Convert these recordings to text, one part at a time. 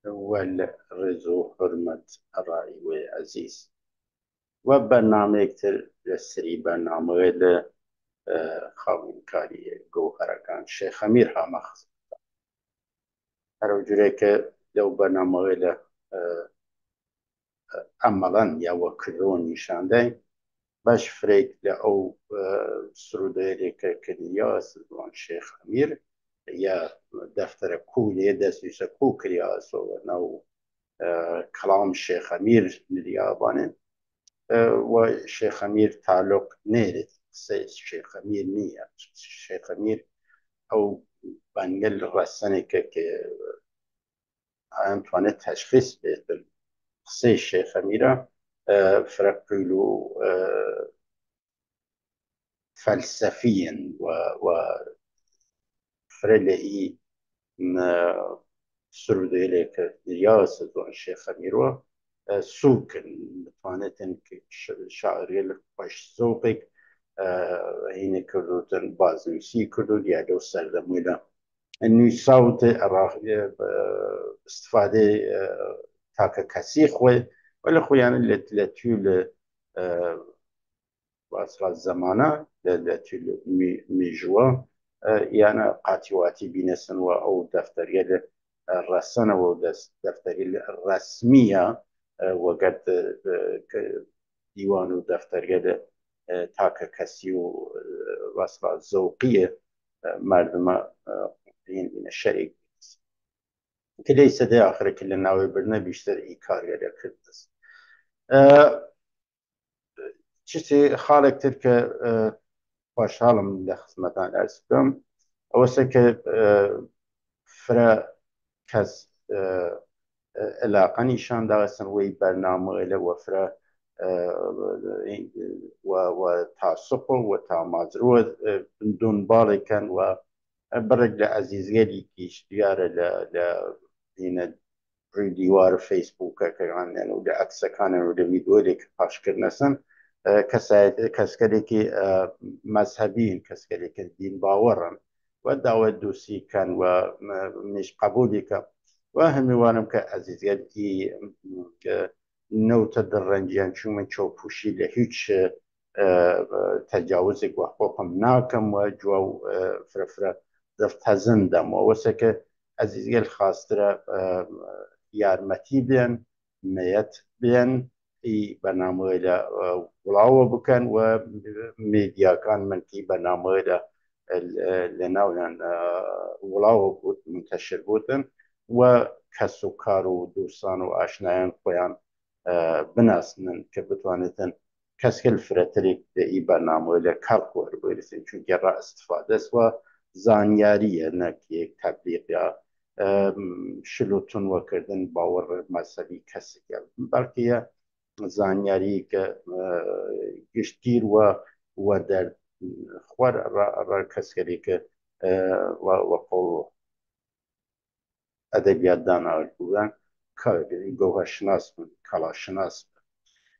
والرزو حرمة الرأي وعزيز وبرنامج تر لسري برنامج خاوين كاري جوهر كان شيخ أمير هامخ هرو جريك لو برنامج عملا يا وكرون نشاندين باش فريق لأو سروديري كرياس وان شيخ أمير يا دفتر كولي دسيس كو كرياس ونو كلام الشيخ أمير الياباني والشيخ أمير تعلق نيرت الشيخ أمير نية الشيخ أمير أو بنقل رسنة أنتواني تشخيص قصي الشيخ أميرة فرقلو فلسفيا وفرلئي سرودي لك رياسة الشيخ أميرة سوق متوانتن شاعري لك باش سوقك هنا كردوتن باز نسي كردو ديالو سردمولا انو صوت استفاده تاكا كسي خوي ولا خويا لتول واصل الزمانة لتول ميجوا يعني قاتواتي بينسن او دفتر يد الرسانة و دفتر الرسمية وقد ديوان و دفتر يد تاكا كسي واصل الزوقية مردم من الشريك كليس ده آخر كل ناوي برنا بيشتر إيكار يدا كردس چیزی خالق ترک خوشحالم لخدمتان ارز کنم اوسه که فرا کس علاقه نشان داشتن وی برنامه اله و فرا و تعصب و تعمازرو دنبال کن و برگ لعزیزگلی کیش دیاره لینه دیوار فیسبوک کردن و لعکس کانن و ویدیویی که پخش کردن کسایی که مذهبیین کسایی که دین باورن و دعوت دوستی کن و مش قبولی کن و همیوانم که عزیزی نوت درنجیان چون من چوپوشی لهیچ تجاوز و حقوقم ناکم و جو فرفره دفتازن دم و واسه که عزیزی خاصتر یارمتی بیان میت بیان ای برنامه الى ولاوه بكن وميديا كان من كي برنامه الى لناولن ولاوه بود منتشر بودن وكسوكار ودوسان واشنايان خويان بناسن كبتوانتن كسكل فرتريك ای برنامه الى كالكور بيرسن چون جرا استفاده و زانياريه نكي تبليغ يا شلوتون وكردن باور مذهبي كسكل بلکه زانیاری که گشتگیر و در خوار را کسکری که و قول ادبیات دانا بودن که گوه شناس بود کلا شناس بود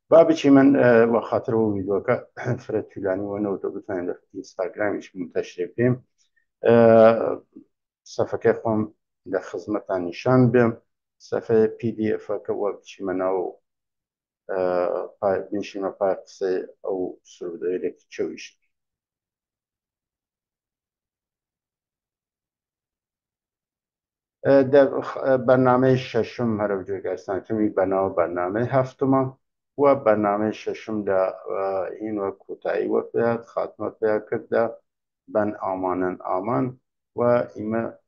بابی چی من و خاطر و ویدیو که فرد طولانی و نوتو بتونیم در اینستاگرامیش منتشر کنیم صفحه که خواهم در خدمتان نشان بیم صفحه پی دی اف که و چی منو بنشينا قصة أو سرودة لك تشويش در برنامه ششم هر وجه گستن توی برنامه هفتم و برنامه ششم در این و کوتاهی و بیاد خاتمت بیاد کرده بن آمانن آمان و ایمه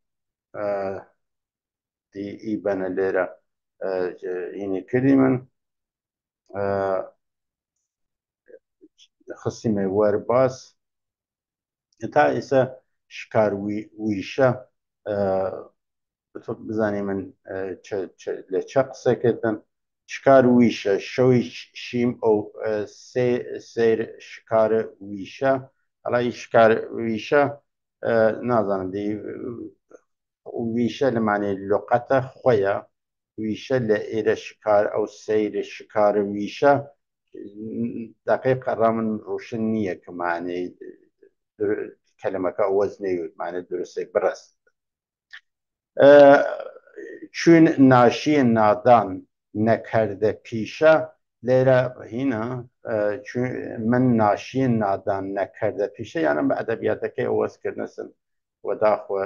دی ای بن لیره اینی کریمن خصيمة ورباس تا إسا شكار ويشا بزاني من لچق سكتن شكار ويشا شويش شيم أو سير شكار ويشا على شكار ويشا نازان دي ويشا لمعنى اللقطة خويا ويشا لإير شكار أو سير شكار ويشا دقيق رامن روشن نیه که معنی کلمه که وزنی معنی درسته برست چون ناشی نادان نکرده پیشه لیره هینا چون من ناشی نادان نکرده پیشه یعنی به ادبیات که اوست کرنسن و داخو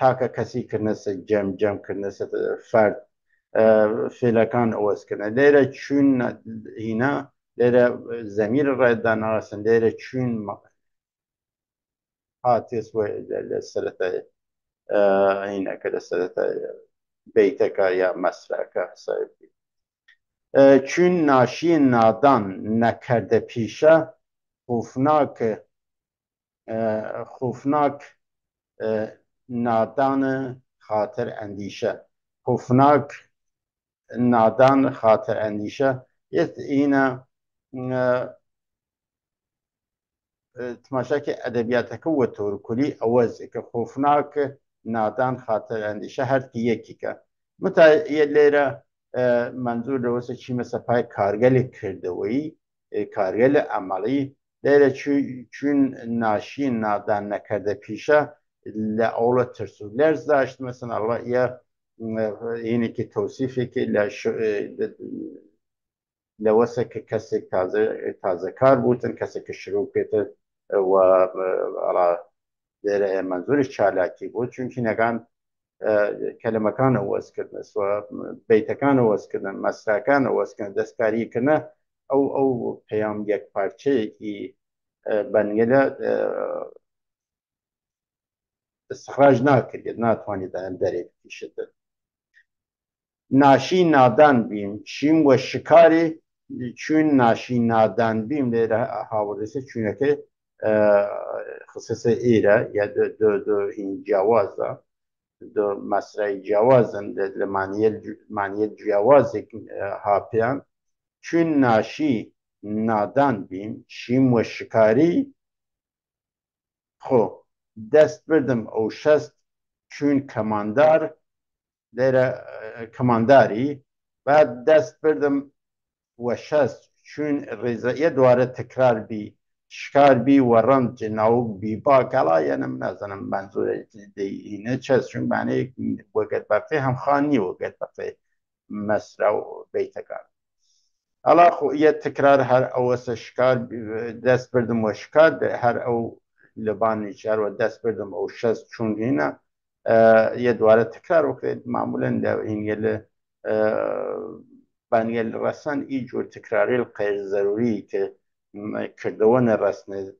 تاکە کەسی کردنەسە جەم کردنەسە فرد فێلەکان ئەوەستکردن لێرە چون هینا لێرە زەمیر ڕێدا ناوەسن لێرە چون هاتێس لە سەرەتای هینەکە لە سەرەتای بیتەکە یا مەسرەکە سایبی چون ناشی نادان نەکەردە پیشە خوفناک نادان خاطر اندیشه خوفناک نادان خاطر اندیشه اینا تماشا که ادبیاتك و طور کلی اوز که خوفناک نادان خاطر اندیشه هر کی یکی که متا یه لیره منظور روسه چی مثل پای کارگل کردوی کارگل عملی لیره چون ناشی نادان نکرده پیشه لأول ترسولرز داشت مثلا الله یا اینی که توصیفی که لوسه که کسی تازه کار بودن کسی که شروع کرده و در منظورش چالاکی بود چون که نگان کلمه کان وز کردن و بیت کان وز کردن مسرح کان وز کردن دستکاری کردن او پیام یک پارچه ای بنگله استخراج ناکرد ناتوانید دەرێ بکیشێتە ناشی نادان بیم چیم و شکاری چون ناشی نادان بیم لێرە هاوردەسە چونەکە خصوصا ئێرە یا دو هین جیاوازە دو مەسرای جیاوازن لە مانیە جیاوازێک هاپیان چون ناشی نادان بیم چیم و شکاری خۆ دەست بردم ئەو شەست چون کەماندار لێرە کەمانداری بعد دەست بردم وە شەست چون ڕێزەیە دوارە تکرار بی شکار بی وە ڕەنج ناوک بی باکەڵا یەنم نازانم منزورە دەینە چەست چون مانەیەک وەگەت بەفێ هەمخانی وەگەت بەفێ مەسرە و بیتەکان ئەڵا خۆ یە تکرار هەر ئەوەسە شکار دەست بردم وە شکار هەر ئەو لبانی چار و دست بردم او شست چون هینا یه دواره تکرار وکرد معمولا هنگل بانگل رسان ای جور تکراری غیر ضروری که کردوان رسن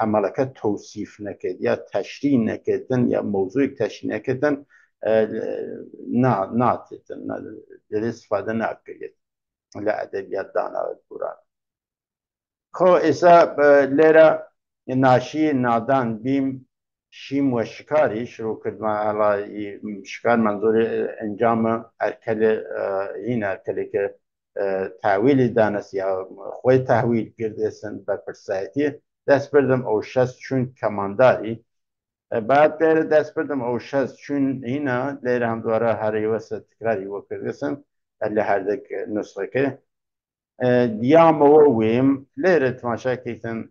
عملکت توصیف نکرد یا تشریح نکردن یا موضوع تشریح نکردن ناتیدن در استفاده نکرد لأدبیات دانا بوران خو ایسا لیره ناشی نادان بیم شیم و شکاری شروع کرد شکار منظور انجام ارکل این ارکلی که تحویلی دانست یا خوی تحویل کرده سن به پرسایتی دست بردم او شست چون کمانداری بعد لیره دست بردم او شست چون اینا لیره هم دواره هر یوست تکراری و کرده سن هر دک نسخه که دیام و ویم لیره تماشا کیتن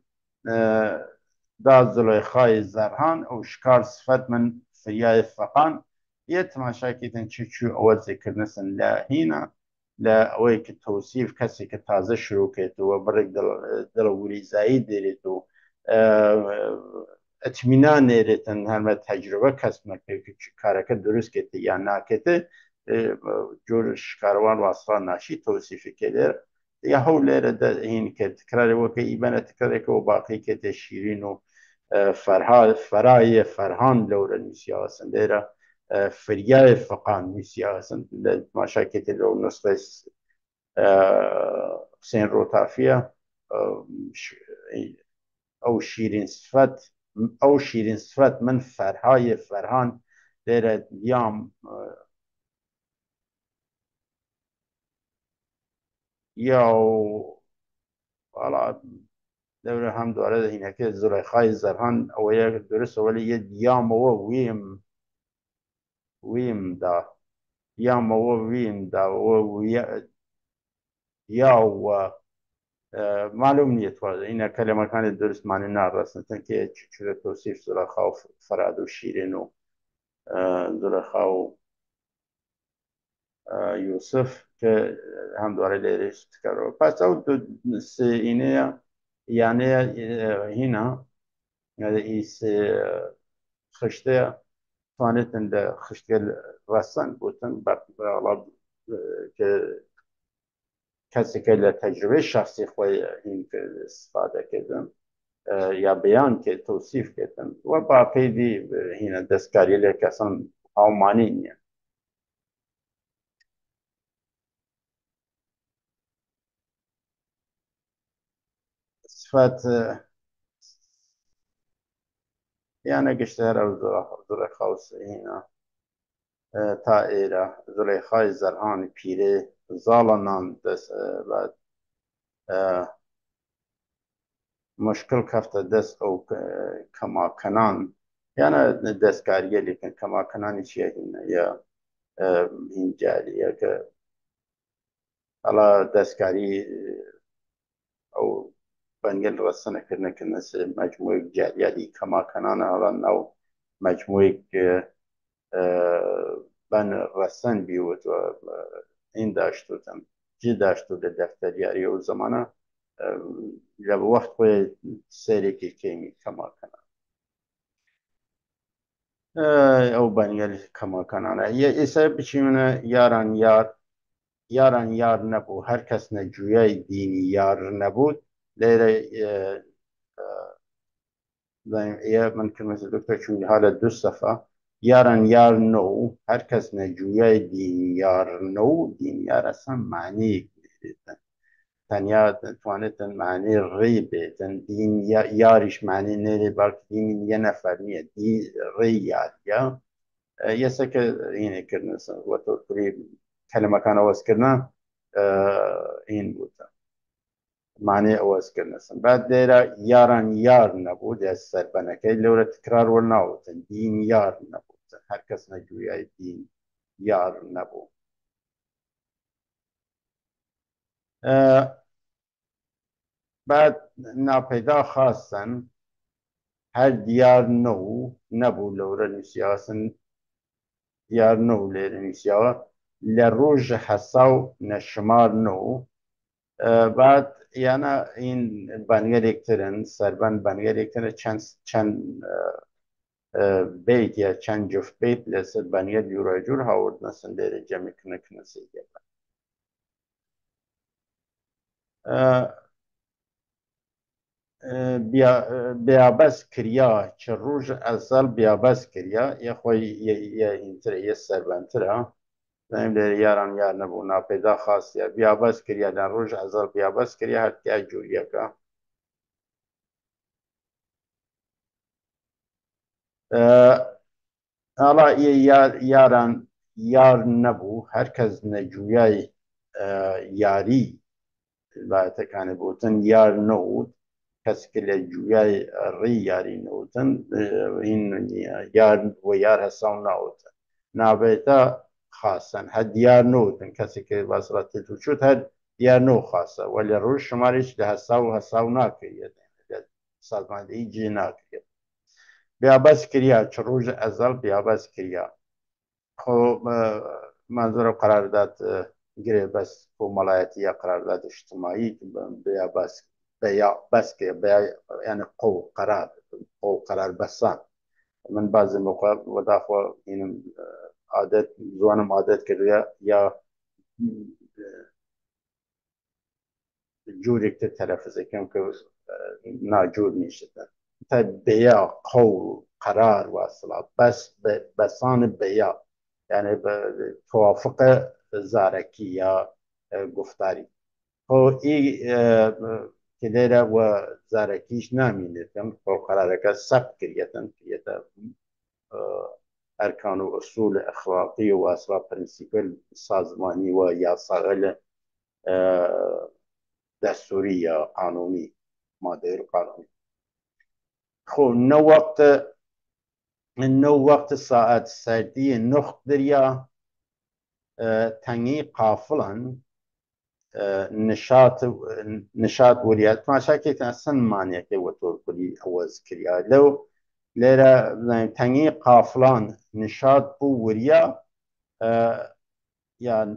دا زلیخای زرهان او شکار صفت من فریای فقان یه تماشا کیتن چو اول ذکر نسن لا هینا لا اوی که توصیف کسی که تازه شروع کرد و برک دلوری زایی دیرید و اطمینان نیریتن همه تجربه کسب نکرد که کارکه درست کتی یا نکتی جور شکاروان و اصلا ناشی توصیفی کرده یا هول لیره ده هین که تکراری وکه ایبانه تکراری که و باقی که ده شیرین و فرای فرهان لور نسیاسن لیره فریای فقان نسیاسن ماشا که ده لو نسخه حسین روتافیه او شیرین صفت من فرهای فرهان لیره دیام یا والا دوره هم دوره اینه که زلیخای زرهان او یک درست ولی یه دیام و ویم دا دیام و ویم دا و یا و معلوم نیست ولی اینه کلمه کان درست معنی نرسن که چطور توصیف زلیخا و فراد و شیرین و زلێخا و یوسف کە هەمدوارە لێرەش تکارەوە پاس ئەو سینەیە یانەیە هینە ئیس خشتەیە توانێتن لە خشتگەل ڕەسەن بوتن بەڵام کەسێکە لە تەجربەی شخصی خۆی هین استفادەکردن یا بەیان کرد تەوسیف کردن وە باقی دی هینە دەستکاری لێ کەسان ئەڵمانی نییە صفات یانە گشتە هەر ئەو زۆرەخاوس هینە تا ئێرە زولەیخای زەرهانی پیرێ زاڵەنان دەست بعد مشکل کەفتە دەست ئەو کەماکەنان یانە دەستکاریە لێکن کەماکەنانی چیە هینە یا هینجاریە کە ئەڵا دەستکاری ئەو بەنگەل ڕەسەنەکردنەکردنە مەجموعەیەک جاریادی کەماکەنانە هەڵا ناو مەجموعەیەک بەن ڕەسەن بیوتوە این داشتوتم جی داشتو لە دەفتەریاری ئەو زەمانە لە وەخت خۆی سەیرێکی کەمی کەماکەنە ئەو بەنگەل کەماکەنانە ئێستا بچینە یاران یار نەبوو هەر کەس نەجوویای دینی یار نەبوو لێرە من کلمەت دکتۆر چوون حالە دو سەفا یاران یار نە و هەر کەس نەجوویای دینی یار نە و دینیار ئەسەن معنیەک بێتن تەنیا دەتوانێتن معنی ڕێ بێتن دین یاریش معنی نێرێ باڵکە دینی یە نەفەر نییە ڕێ یاریە یەسەکە هینێکردن وەتۆکری کەلمەکان ئەوەزکردن هین بووتە معنی ئەوەزکردنەسن بعد لێرە یاران یار نەبوو لە سەربەنەکەی لەورە تکرار وەرناوتن دین یار نەبووتن هەر کەس نەجوویای دین یار نەبوو بعد ناپەیدا خاستن هەر دیار نە و نەبوو لەورە نووسیاسن دیار نە و لێرە نووسیاوە لە ڕۆژە حەسا و نەشمار نە و بعد یانە این بەنگەرێکترن سەربەن بەنگەرێکترە چەند بیت یا چەند جفت بیت لەسەر بەنگەر جوورە جوور هاوردنەسن لێرە جەمیکردنەکردنە سێگەکە بیابەس کریا چه ڕۆژ ئەزەڵ بیابەس کریا یە خۆی ئینترە یە سەربەنترە لێرە یاران یار نەبوو ناپەیدا خاستە بیابەس کریا لە ڕۆژ ئەزەڵ بیابەس کریا هەرتیا جووریەکە ئاڵا یاران یار نەبوو هەر کەس نەجوویای یاری بایەتەکانی بوتن یار نەوت کەسکە لە جوویای ڕێی یاری نەوتن یار وە یار هەساو ناوتن نابێتە خاستن هەر دیار نەوتن کەسێکە باسەڵات توچوت هەر دیار نەو خاستە وە لە ڕۆژ شمارێک لە هەساو ناکرێت سازماندەی جێ ناکرێت بیابەس کریا چ ڕۆژ ئەزەڵ بیابەس کریا خۆ منزۆرە قەرارداد گرێ بەس کۆمەڵایەتی یا قەرارداد اجتماعی بەس یعنی قەو قەرار بەسان من بازی موقع وەداخۆ هینم عادەت زوانم عادەت کردووە یا جوورێکتر تەلەفزەکەم کە ناجوور نیشتە تا بەیا قەول قەرار واسڵا بەسان بەیا یعنی توافقە زارەکی یا گفتاری خۆ کە لێرە وە زارەکیش نامینێتم خۆ قەرارەکە سەبت کردێتن کردێتە ئەرکان و ئوسوول ئەخلاقی و واسڵا پرینسیپل سازمانی و یاساغە لە دەستوری یا قانونی مادەی قانونی خۆ نە وەقت ساعت سەردی نخت دریا تەنگی قافڵن نشات وریات ماشاکێت ئەسن مانیەکەی وەتۆرکولی ئەوەز کریا لەو لێرە تەنگی قافڵان نشاد بوو وریە یان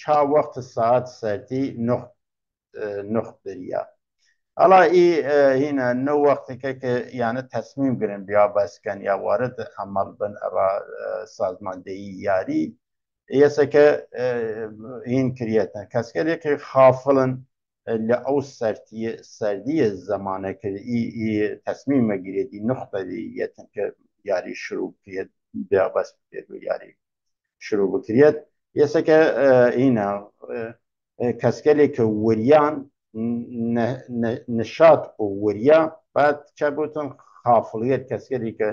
چا وەخت ساعت سەردی نخ دەریە ئەڵا ئی هینە نە وەختێکە کە یانە تەسمیم گرن بیا بەسکەن یا وارد ئەمەڵ بن ئەڕا سازماندەیی یاری یەسەکە هین کریەتە کەسکەرێکی خافڵن لە ئەو سەردیە زەمانەکە تەسمیم مەگیرێتی نختەری یەتن کە یاری شروع کرێت بیا بەس بێت و یاری شروع بکرێت یەسەکە هینە کەسکەلێکە وریان نشات بۆ وریە بعد چا بوتن خافڵیت کەسکەری کە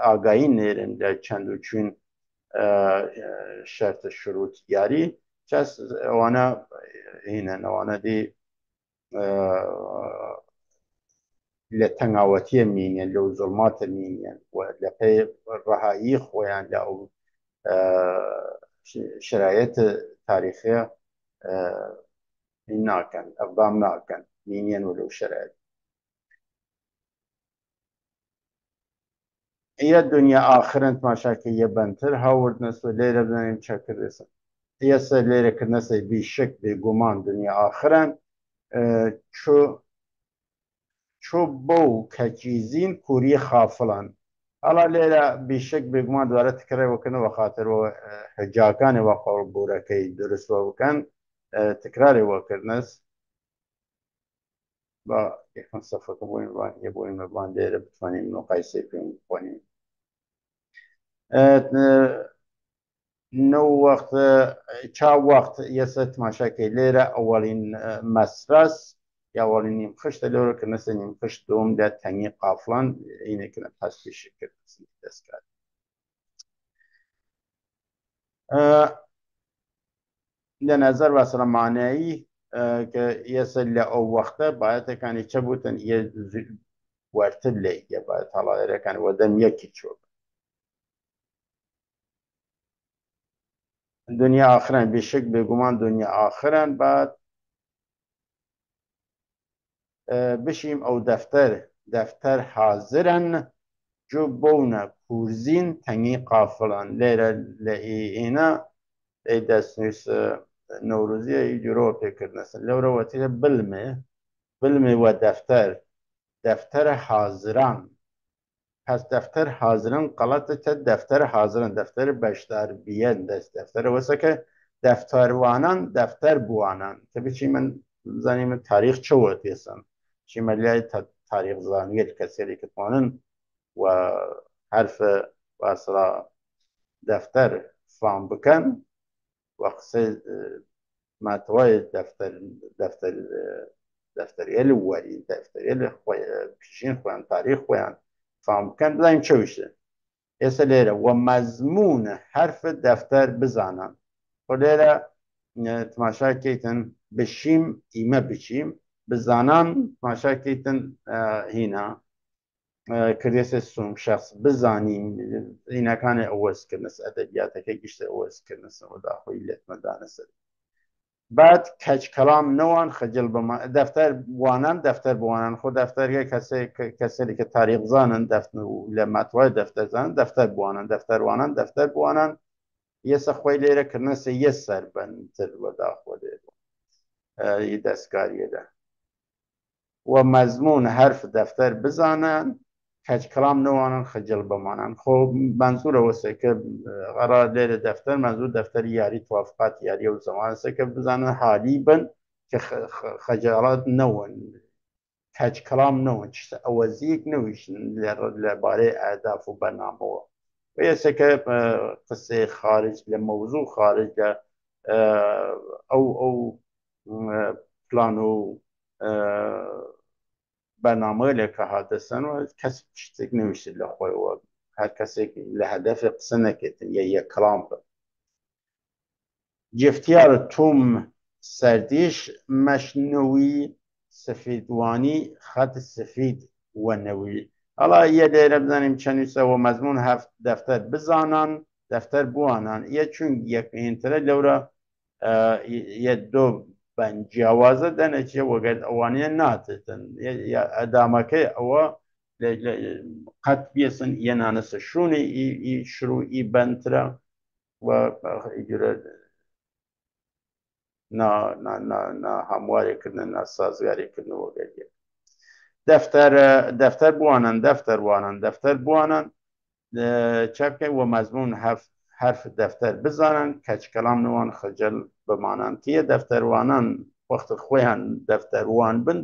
ئاگایی نێرن لە چەند و چون شرط شروط یاری چەس ئەوانە هینە ئەوانە دی لە تەنگاوەتیە مینێن لەو زڵماتە مینێن لە پێی ڕەهایی خۆیان لە ئەو شرایەت تاریخیە ناکەن ئەقدام ناکەن مینێن و لەو شرایەت ئە دنیا ئاخرن تماشاکە یە بەنتر هاوردنەسە لێرە بزانین چاکردێسن ئێستا لێرەکردنەسە بیشک بێگومان دنیا ئاخرن چۆ بەو کەچیزین کووری خافڵان ئەڵا لێرە بیشک بێگومان دوارە تکرارەوەکردنەوە خاترەوە هەجاکانەوە قەڵبوورەکەی درستوە بکەن تکرارێوەکردنەس بە یەکەم سەفەکە بۆین مەبان لێرە بتوانین مقایسەی پێ بخۆنین نو وەخت چا وەخت یەسە تماشاکەی لێرە ئەوەڵین مەسرەس یاوەڵی نیم خشتە لێرەکردنەسە نیم خشت دوم لە تەنگی قافڵان عینێکە پاسپێشی کرد دەستکات لە نەزەر بەسەرمانایی کە ئێستا لە ئەو وەختە باەتەکانی چە بوتن وەرتر لێ باەت هەڵاەکان وەدەم یەکی چۆ دنیا ئاخران بێشک بێگومان دنیا ئاخران بعد بشیم ئەو دەفتەر حازرن جو بۆونە کورزین تەنگی قافڵان لێرە لە ئێنە دەستنووس نەورۆزیە دیرۆ پێکردنەسن لەورەوەتیە بلمێ وە دەفتەرە حازران پس دەفتەر حازرن قەڵەتە چە دەفتەر حازرن دەفتەر بەشدار بیەن دەست دەفتەرە وەسەکە دەفتەروانان دەفتەر بوانان کە بچی من بزانیم من تاریخ چەوە تێسن چیمە لای تاریخ زانیت کەسێری کەتوانن و هەرفە باسرا دەفتەر فام بکەن و قسەی ماتوای دەفتەریە لە وەری دەفتەریە لە پیشین خۆیان تاریخ خۆیان فام بکەن بڵین چەویشتە ئێستا لێرە وە مەزمونە هەرفە دەفتەر بزانن خۆ لێرە تماشاکەیتن بشیم ئیمە بچیم بزانان تماشاکەیتن هینە کردێسە سوم شخص بزانیم هینەکانی ئەوەزکردنەس ئەدەبیاتەکە گشتە ئەوەزکردنەسەوە داخۆی لێتمەدانەسەر بعد کەچ کەڵام نەوان خەجل بەما دەفتەر وانان دەفتەر بوانان خۆ دەفتەرگە کەسێکی کە تاریخ زانن دەفتن و لە ماتوای دەفتەر زانن دەفتەر بوانان دەفتەروانان دەفتەر بوانان یەسە خۆی لێرە کردنەسە یە سەر بەنتر وەداخۆ لێ دەستکاریەدا وە مەزمون هەرف دەفتەر بزانن کەچ کەڵام نەوانن خەجل بەمانان خۆ منزورە وەسەکە غەرا لێرە دەفتەر منزور دەفتەری یاری توافقات یاریە و زەمانەسەکە بزانن حالی بن کە خەجاڵات نەون کەچ کەڵام نەون ئەوەزیەک نەویشن لەبارەی ئەهداف و بەرنامەوە وێسەکە قسەی خارج لە مەوزوع خارج لە ئەو پلان و بەرنامەیە لێکە هاتەسەن و کەس شتێک نەویشت لە خۆیەوە هەر کەسێک لە هەدەفی قسە نەکردن یە کەڵام بن جفتیار توم سەردیش مەشنەوی سفیدوانی خەت سفید وەنەوی ئەڵا یە لێرە بزانیم چەندویستەوە مەزمون هەفت دەفتەر بزانان دەفتەر بوانان یە چون یەکینترە لەورە یە دۆ بەن جیاوازە دەنەچێ وەگەر ئەوانەیە ناتێتن ئەدامەکەی ئەوە قەت بێسن یەنانەسە شوونی شروعی بەنترە و هەموارێکردن سازگاریکردن وەگەریە دەفتەر بوانن دەفتەر بوانن چەپکە وە مەزمون حرف دەفتەر بزانن کەچکەلام نوان خجل بمانن تیە دەفتەروانان وەخت خۆیان دەفتەروان بن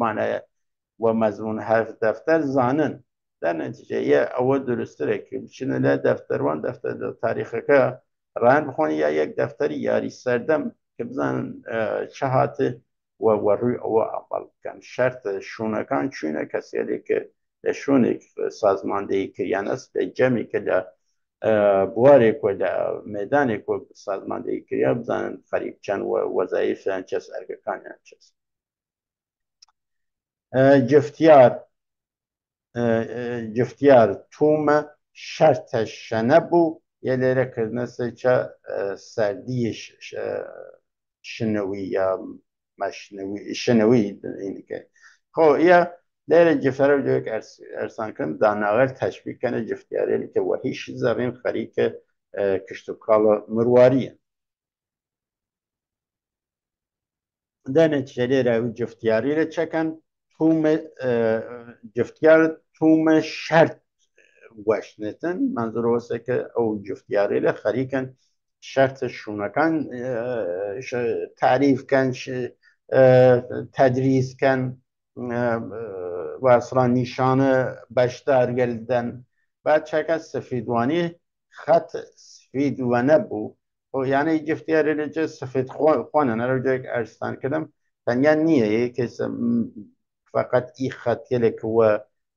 مانایە و مەزمون حرف دەفتەر زانن در نەتیجەیە ئەوە دروسترێکی بچنە لە دەفتەروان دەفتەر تاریخەکە ڕایان بخۆن یا یەک دەفتەری یاری سەردەم کە بزانن چه هاتە وەڕووی ئەوە ئەمەڵ بکەن شەرتە شوونەکان چوینە کەسێکە لە شوونێک سازماندەی کریان ئەس لە جەمێکە لە بوارێک و لە مێدانێک و سازماندەی کریا بزانن خەریک چەند وەزایفیان چەس ئەرگەکانیان چەس جفتیار تومە شەرتە شەنە بوو یە لێرەکردنە سەرچە سەردیش شنەوی یا شنەوی خۆ یە لێرە جفتەرە جوێک ئەرسانکردن داناغەر تەشبیکەنە جفتیارێکی کە وەهیش زەڕین خەریکە کشت و کاڵە مرواریە دەنەتیجە لێرە جفتیاری لە چەکەن جفتیار تومە شەرت وەشنێتن منزۆرەوەسەکە ئەو جفتیاری لە خەریکن شەرتە شوونەکان تعریفکەن تەدریسکەن واسڵان نیشانە بەشدارگەلدەن بعد چەکە سفیدوانی خەت سفید وە نەبوو یانەی جفتیاری لەجێ سفید خوانە نەرەوجێک ئەرستان کردم تەنیا نییە یەکێس فقط ئی خەتێلێک وە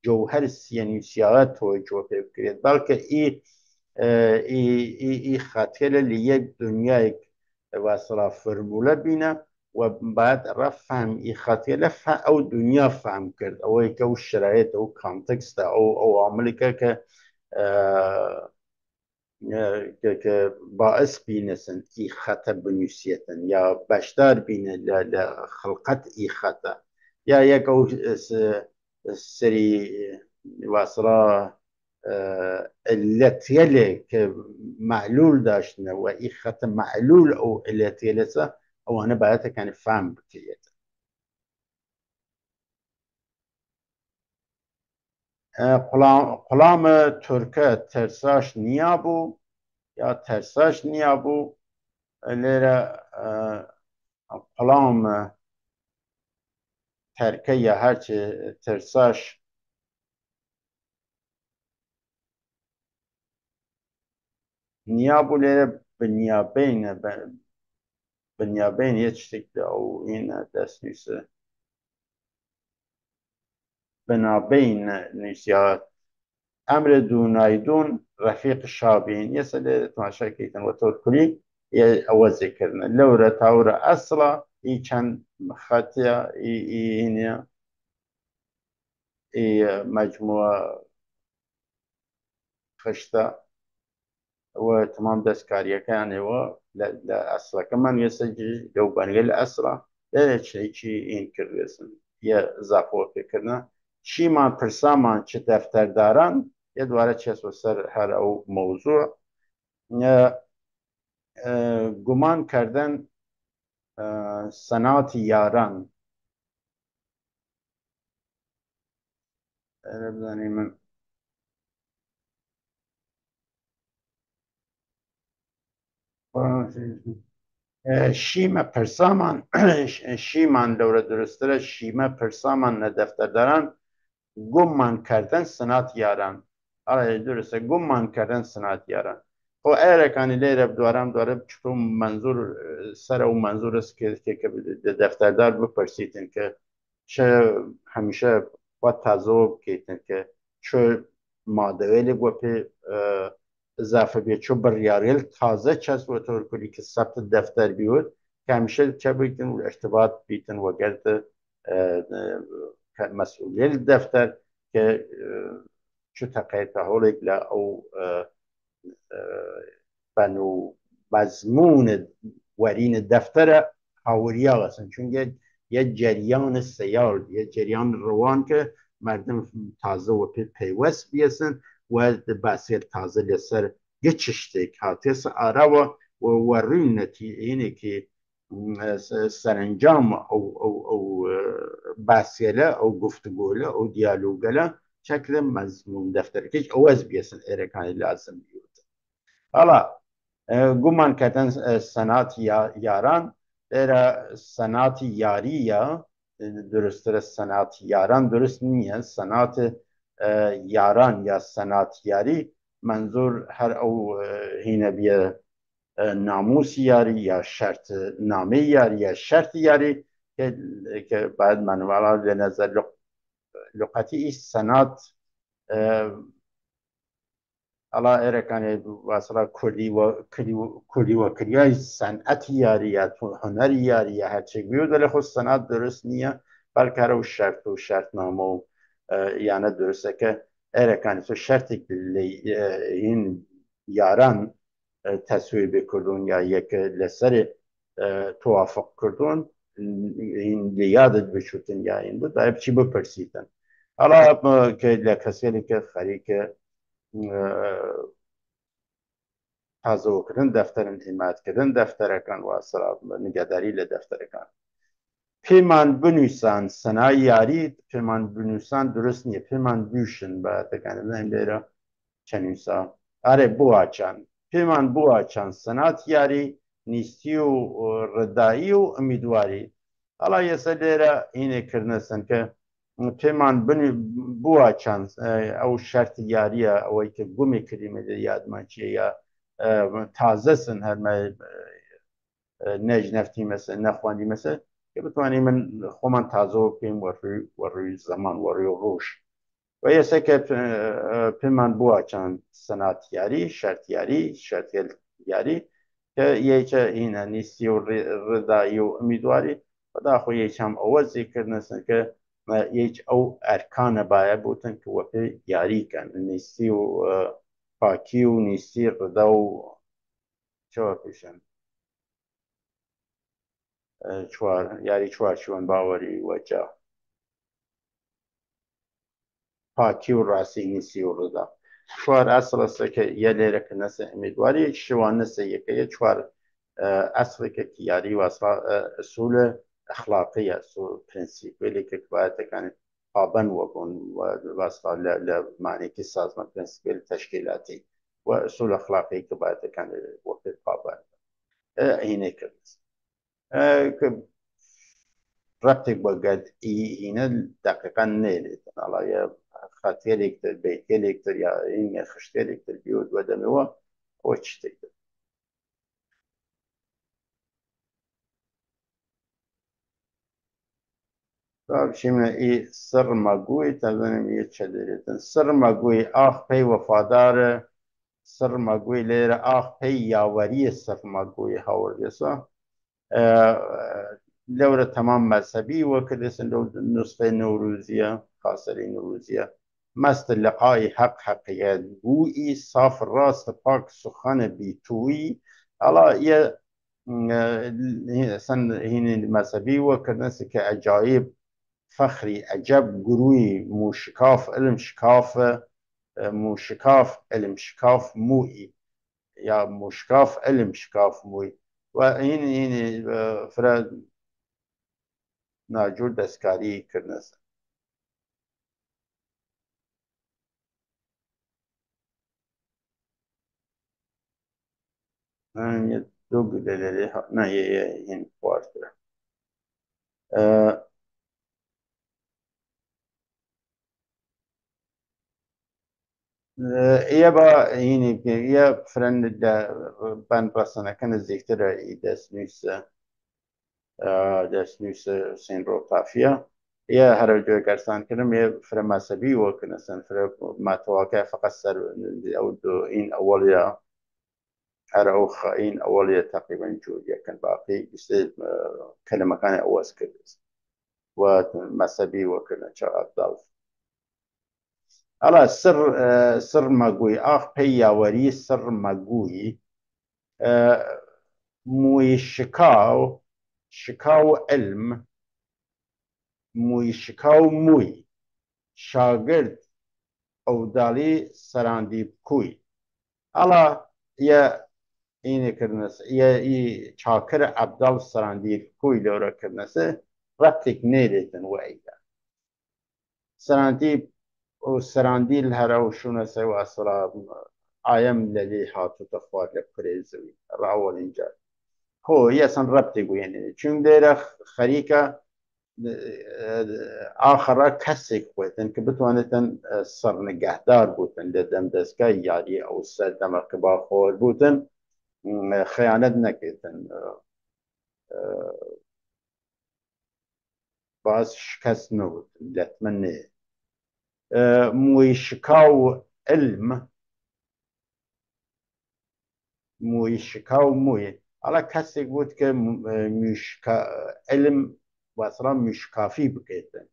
جوهر سیانوسیاغا توجه پێ بکرێت بەڵکە ئی خەتێلە لە یەک دنیایەک واسڵا فرمولە بینە و بعد ڕەفهم ئی خەتێلە ئەو دنیا فهم کرد ئەوەی کە ئەو شرایەتە ئەو کانتەکستە ئەو عاملێکە کە باعث بینەسن ئی خەتە بنووسێتن یا بەشدار بینە لە خەڵقەت ئی خەتە یا یەک ئەو سری واسڵا علەتێلێک کە معلول داشتنەوە ئی خەتە معلول ئەو علەتێلەسە ئەوانە بایەتەکانی فهم بکرێت قوڵامە تورکە تەرساش نییە بوو یا تەرساش نییە بوو لێرە قوڵامە تەرکە یا هەرچی تەرساش نییە بوو لێرە بنیابین یەک شتێک ئەو ئینە دەستنووسە بنابین نووسیات ئەمرە دوونایدون ڕەفیق شابین یەسە لێرە تماشاکەیتن وە تۆرکولی ئەوە زێکردنە لەورە تاورە ئەسڵە ئی چەند خەتە ئینە مەجموعە خشتە ئەوە تمام دەستکاریەکانەوە لە ئەسڵەکەمان وێسە لەو بەنگە لە ئەسڵە لێرە شتێکی ئین کردوێسن یە زاپۆ پێکردنە چیمان پرسامان چ دەفتەرداران یە دوارە چێسوە سەر هەر ئەو مەوزوع گومان کردن سەناتی یاران بزانین من شیمە پرسامان شیمان لەورە درسترە شیمە پرسامان لە دەفتەرداران گومان کردن سنات یاران ئەڵێ درستە گومان کردن سنات یاران خۆ ئێرەکانی لێرە دوارام دوارە چۆن منزور سەرە و منزورس کە دەفتەردار بپرسیتن کە چه هەمیشە خوا تازەوە بکەیتن کە چۆ مادەوێلێک وە پێ اضافه بێت چۆ بڕیارێل تازە چەسب بۆ تۆرکولی کە سەبت دەفتەر بیوت کە هەمیشە چە بیتن و ارتباط بیتن وەگەردە مەسئولێت دەفتەر کە چ تەقەیتە هەوڵێک لە ئەو بەن و مەزمونە وەرینە دەفتەرە هاوریا هستن، چون یه جریان سیال، یه جریان روان که مردم تازه و پیوست بیسن و بسیار تازه لسر یه چشتک هاتیس آرا و روی نتیجه اینه که سرانجام او باسیله او گفتگوله او دیالوگله شکل مضمون دفترکش او از بیسن ارکانی لازم بیود. حالا گمان کردن سنات یاران در سنات یاریه درست سنات یاران درست نیست. سنات یاران یا سنات یاری منظور هر او هینه بیه ناموس یاری یا شرط نامه یاری یا شرط یاری که بعد منوالا به نظر لغتی سنات الله ارکانی واسلا کلی و کلیای صنعت یاری یا هنر یاری یا هرچی بیود، ولی خود صنعت درست نیه، بلکه رو شرط و شرط نامه یعنی درسته که ارکانی تو شرطی این یاران تصویب کردن یا یک لسر توافق کردن این لیادت بشوتن یا این بود باید چی بپرسیدن. حالا که لکسی که خریک تازه کردن دفترن حمایت کردن دفترکان و اصلا نگهداری لدفترکان پیمان بنویسان صنایع یاری پیمان بنویسان درست نیه، پیمان بیوشن باید بگنه این لیره چنویسا آره بواچان پیمان بواچان صنعت یاری نیستی و ردایی و امیدواری. حالا یه سلیره اینه کرنسن که پیمان بواچان او شرط یاریه اوی که گمی کریمه ده یادمان چیه یا تازه سن هر ما نجنفتی مثل نخواندی مثل که بتوانی من خومن تازه بکیم و روی زمان و روی روش و یه سکه پیمان بواچان صنعت یاری شرط یاری که یه چه اینه نیستی و ردایی و امیدواری و دا خو یه چم اول ذکر نسن که یه او ارکان باید بودن که وقتی یاری کن نیستی و پاکی و نیستی ردا و چوار پیشن چوار یاری چوار شون باوری و جا پاکی و راستی نیستی و ردا چوار اصل است که یه لیره که نسه امیدواری شوان نسه یکه چوار اصل که یاری و اصول اخلاقی اصول پرنسیپی که باید کنه پابند وکن و واسطه لمعنی که سازمان پرنسیپی تشکیلاتی و اصول اخلاقی که باید کنه وقت پابند اینه کرد که ربطی باید اینه دقیقا نیلید حالا خاطر اکتر بیتیل اکتر یا این خشتر اکتر بیود و دمیوه و چی شیمه ای سر مگوی تبدنم یه چه داریدن سر مگوی آخ پی وفادار سر مگوی لیر آخ پی یاوری سر مگوی هاوردیسا لور تمام مذهبی وکردسن لو نسخه نوروزیه خاصری نوروزیه مست لقای حق حقیقت گویی صاف راست پاک سخن بیتویی حالا یه سن هین مذهبی وکردنسی که عجایب فخری عجب گروهی موشکاف علم شکاف موشکاف علم شکاف مویی یا موشکاف علم شکاف مویی و این فرد ناجور دستکاری کرنس یه دو گلوله نه یه این پارت یه با اینی که یه فرند بند بسنه کنه زیکتر ای دست نیست سین رو تافیه یه هر جای گرسان کنم یه فر مذهبی و کنسن فر متواقع فقط سر او دو این اولیا هر او این اولیا تقریبا جوریه کن باقی بس کلمه کان اواز کرد و مذهبی و کنه چه افضل حالا سر مگوی آخ پی یاوری سر مگوی موی شکاو شکاو علم موی شکاو موی شاگرد ئەوداڵی سەراندی بکووی ئەڵا یە ئینێکردنەس چاکر عەبداڵ سەراندی بکووی لەورەکردنەسە ڕەتێک نێرێتن وەیدا سەراندی سەراندی هەرە و شوونەسە و ئەسرا ئاەم لە لێ هاتوتە خوارد لە پرێزەوی ڕاوەڵ اینجا هۆ یەسەن ڕەتێک وێنێ چون لێرە خەریکە ئاخەرا کەسێک خوێتن کە بتوانێتن سەرنگەهدار بووتن لە دەم دەستگای یاری ئەو سەردەمەکە باخۆر بووتن خەیانەت نەکێتن باز شکەست نەوتن دەتمەن نێ موی شکاو علم موی شکاو موی ئەڵە کەسێک بوت کە علم واسرا مشکافی بکەیتن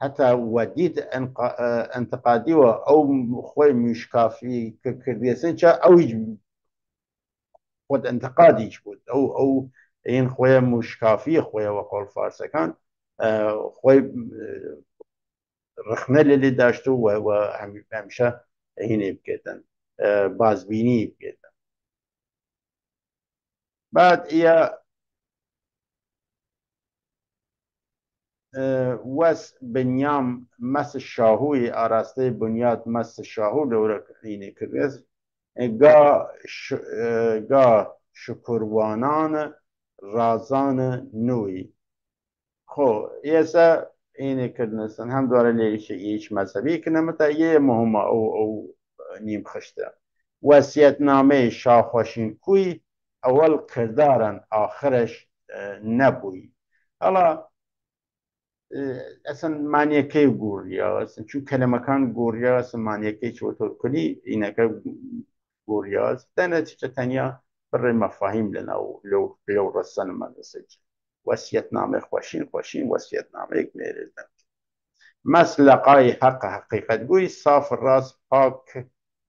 حتا وەدید ئەنتقادیوە ئەو خۆی مشکافی کە کردێسن چا ئەویش خۆت ئەنتقادیش بوت ئەو این خۆیە مشکافی خۆیەوە قۆڵ فارسەکان خۆی رخنە لە لێ داشت و هەمیشە هینێ بکێتن بازبینی بکێتن بعد ئیە وەس بنیام مەس شاهووی ئاراستەی بنیاد مەس شاهوو لەورەکەینێ کردێت گا شکروانانە ڕازانە نووی خۆ ئێستا ئینێکردنەسن هەم دوارە لێریشە هیچ مەزەبی کردنەمەتا یە مهمە ئەو نیم خشتە وەسیەتنامەی شاخۆشین کوی ئەوەڵ کردارن ئاخرش نەبووی هەڵا ئەسن مانیەکەی گۆڕیاوەسن چون کەلەمەکان گۆڕیاوەسن مانیەکەی چۆتۆ کولی ئینەکە گۆڕیاوەس دەنەتیجە تەنیا بڕێ مەفاهیم لەو ڕەسەنمە دەسێت وەسیەتنامەی خۆشین وەسیەتنامەیەک نێرێتن مەسلەقای حەقیقەت گووی ساف ڕاست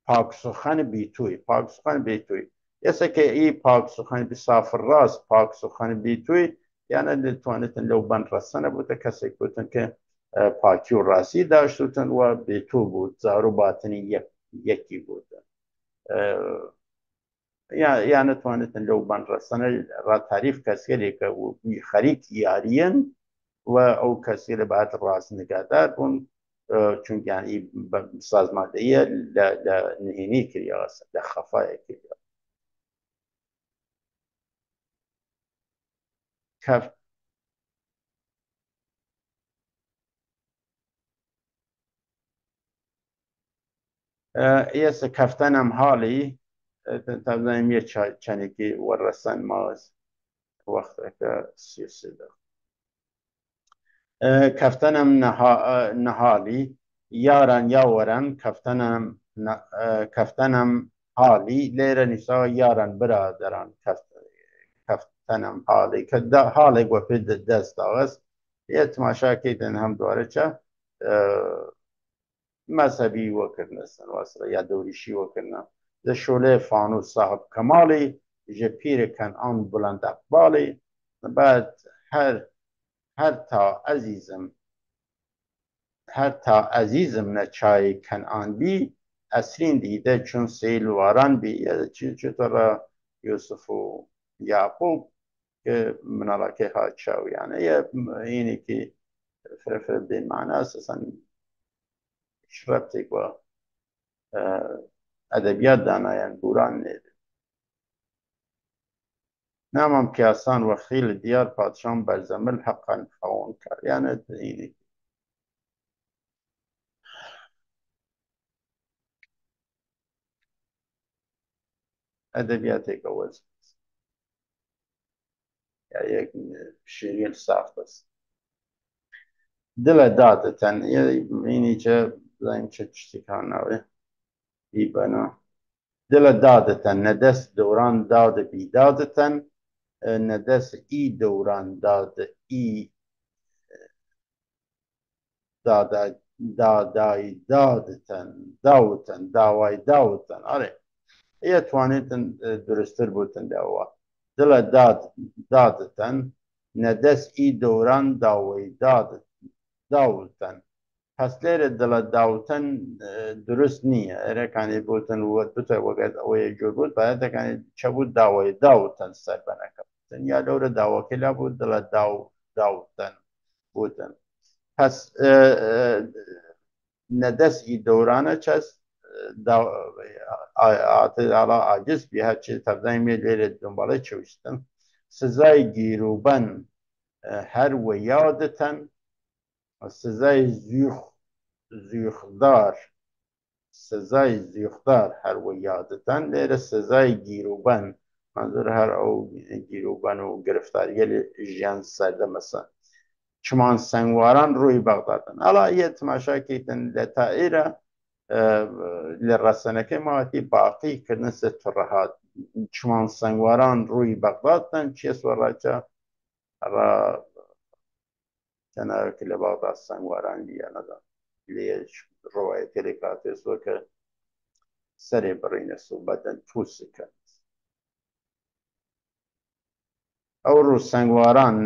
پاک سخن بیتوی پاک سخن بیتوی ئێستا ئی پاک سخن بساف ڕاست پاک سخن بیتوی یانە دەتوانێتن لەو بەند ڕەسەنە بووتە کەسێک بوتن کە پاکی و ڕاستی داشتوتن و بێتوو بوو زار و باتنی یەکی بووتن یا نتوانێتن لەو بەند ڕەسەنە ڕاتاریف کەسێکە و خەریک یاریەن و ئەو کەسێ لە بەهات ڕاست نگادار بوون چونکیانی سازماندەیە لە نهێنی کریاوەسە لە خەفایە کردیاوە ئێستا کەفتەنم حاڵی تازانم یە چەندێکی وەڕەسەن ماوەس وەختەکە سێدە کەفتەنم نەهاڵی یاران یاوەران کەفتەنم حاڵی لێرە نیساوە یاران برادەران کەفتەنم حاڵی کە حاڵێک وە پێ دەستاوەست یە تماشاکەیتن هەم دوارەچە مەزهبی وەکردنەسن واسرە یا دەوریشی وەکردنە لە شۆلێ فانوس صاحب کەماڵی ژە پیرە کەنعان بڵند ئەقباڵی بعد هەر تا عەزیزم نەچای کەنعان بی ئەسرین دیدە چون سیل واران بی چطۆرە یوسف و یاقوب کە مناڵەکەی هات چاویانە اینێکی فرەفرە بێمانە ئەساسەن شرەتێک وە ئەدەبیات دانایان بوران نێدن نامم پیاسان وەختی لە دیار پادشان بەرزەمل حەقان خەوۆن کاریانە اینێکی ئەدەبیاتێکە وەز یەک شیرین ساخت است دلە دادتەن اینیچە بزانین چه شتێکان ناوێ بیبەنە دلە دادتەن نەدەست دەوران دادە بیدادتەن نەدەست ئی دەوران دادە ئی دادای دادتەن داوتەن داوای داوتەن ئەڵێ ئەتوانێتن درستتر بوتن داوە دلە دادتەن نەدەست ئی دەوران داوای داوتن پس لێرە دڵە داوتن دروست نییە ئێرەکانی بوتن وەتە وەگەت ئەوەیە جۆر بوت باەتەکانی چەبوو داوای داوتن سەر بەنەکە یا لەورە داواکەلا بوو دڵە داوتن بوتن پس نەدەست ئی دەورانە چەست ئاڵا ئاجز بی هەرچی تەبدایمێ لێرە دنباڵی چویستن سزای گیروبەن هەر وە یادتەن سزای زیخدار سزای زیخدار هەر وە یادتەن لێرە سزای گیروبەن منزور هەر ئەو گیروبەن و گرفتاریە ژیان سەردە مەسە چمان سنگواران ڕووی بەغدادن ئەڵا یە تماشاکەیتن لە تائیرە لە ڕەسەنەکەی ماوەتی باقیکردن ستڕەهات چمان سنگواران ڕووی بەغدادن چیە سوەڕاچە ئەڕا تەناوێکی لە بەغداد سنگواران لیانەدا لێش ڕۆایەتێکی کاتێسوە کە سەرێ بڕینە سوبەتەن تووسکە ئەو ڕوو سنگواران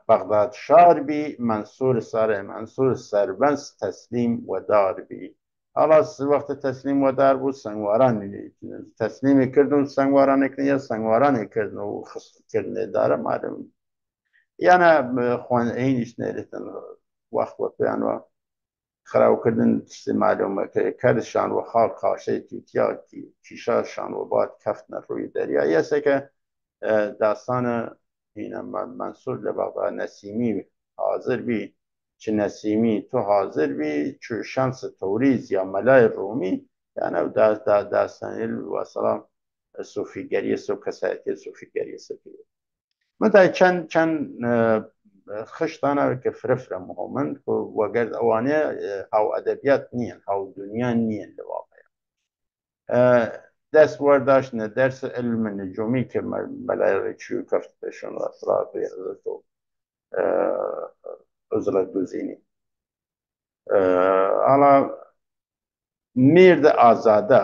بەغداد شاربی منسوور سارێ منسوور سەربەست تەسلیم وەداربی ئەڵا وەختە تەسلیم وەدار بوو سنگواران تەسلیمی کردن و سنگوارانێک نیە سنگوارانێکردن و خستکردنێدارە مادەم یانە خوێنئینیش نێرێتن وەخت وە پێیانوە خراوکردن تشتی معلومەکە کەرشان وە خاڵ قاشەی تووتیاکی کیشاشان وە بات کەفتنە ڕووی دەریا یەسێکە داستانە هینە منسوور لە بەغدا نەسیمی حاضر بی چ نەسیمی تو حاضر بی چ شانس تەوریز یا مەلای ڕوومی یانە داستانی وەسەڵا سوفیگەریە سو کەسایەتی سوفیگەریە سەکرێت متای چەند خشتانە کە فرەفرە مهمن وەگەر ئەوانەیە هاو ئەدەبیات نییە هاو دنیا نییە لە واقعە دەست وەرداشتنە دەرس علم نجومی کە بەلای ڕێکی و کەفت پێشن ئەسرات و ئوزڵەت گوزینی ئاڵا میردە ئازادە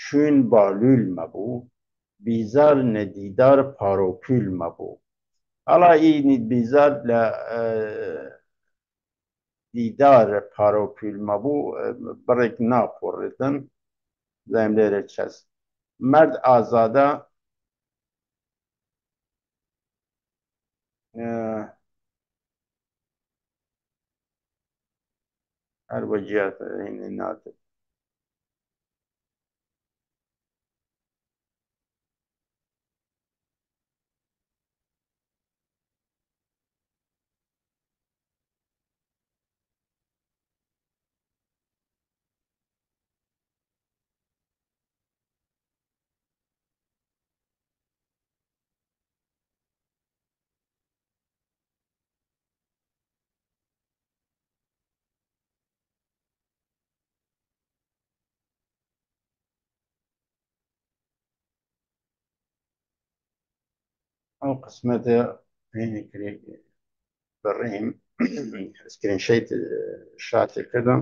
چوون بالول مەبوو بیزار نەدیدار پارۆپول مەبوو ئەڵا ئینی بیزار لە دیدار پارۆپول مەبوو بڕێک ناپۆڕێتن دایم لێرە چەست مرد ئازادە هەر وەجیات ناتێت ئەو قسمەتە بەڕێم سکرین شاتێک کردم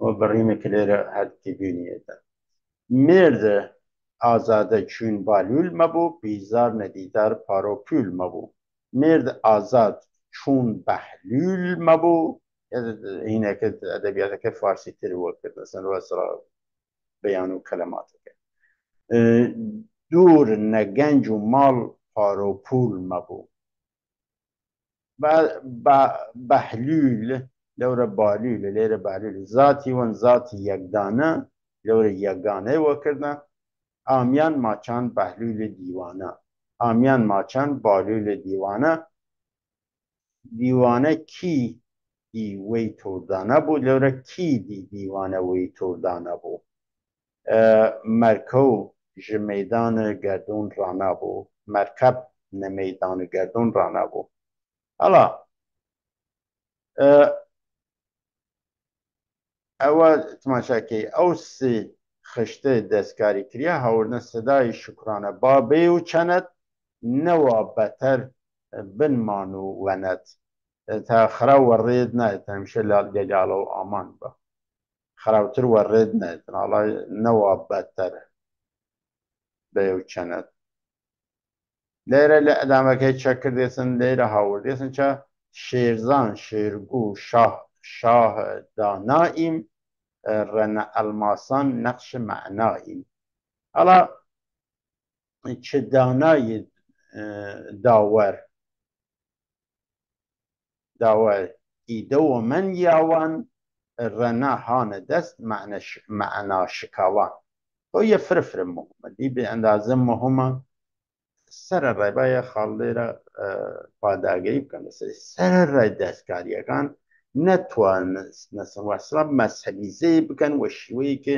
و بەڕێمێک لێرە هەرکی بینیێتە مێردە ئازادە چوون بالول مەبوو بیزار نەدیدار پارۆپول مەبوو مرد ئازاد چوون بەحلول مەبوو هینەکە ئەدەبیاتەکە فارسی تر وەکرد سەر وەسرا بەیان و کەلەماتەکە دوور نەگەنج و ماڵ پارۆپول مەبوو بەحلول لەورە بالول لێرە بالول زاتی وەن زاتی یەکدانە لەورە یەکگانەی وەکردە ئامیان ماچان بەحلول دیوانە ئامیان ماچان بالول دیوانە دیوانە کی دی وەی تۆردانە بوو لەورە کی دی دیوانە وەی تۆردانە بوو مەرکە و ji meydanê gerdûn ranabû merkeb ne meydanê gerdûn ranabû hala ewa temaşakê ew sê xiştê destkarî kiriye hewirne sedayê şukrane babê û çenet newa beter binman û wenet ta xira werrêd neetin hemşe lêlala û aman be xerawtir werrêd neetin hala newa beter bê û çenet لێرە لە ئەدامەکەی چەکردێسن لێرە هاوردێسن چە شێرزان شێرگو شاه دانائیم ڕەنە ئەلماسان نەقش معنائیم ئەڵا چ دانایی داوەر ئیدەوە من یاوان ڕەنا هانە دەست معنە شکاوان ئەو یە فرفرم مهمەدی بێ ئەندازە مهمە سرە ڕێبایە خاڵ لێرە پاداگەری بکەن لەسەر سرە ڕای دەستکاریەکان نەتوانن نەسەوەسڵە مەسەلیزەی بکەن وە شیوەیە کە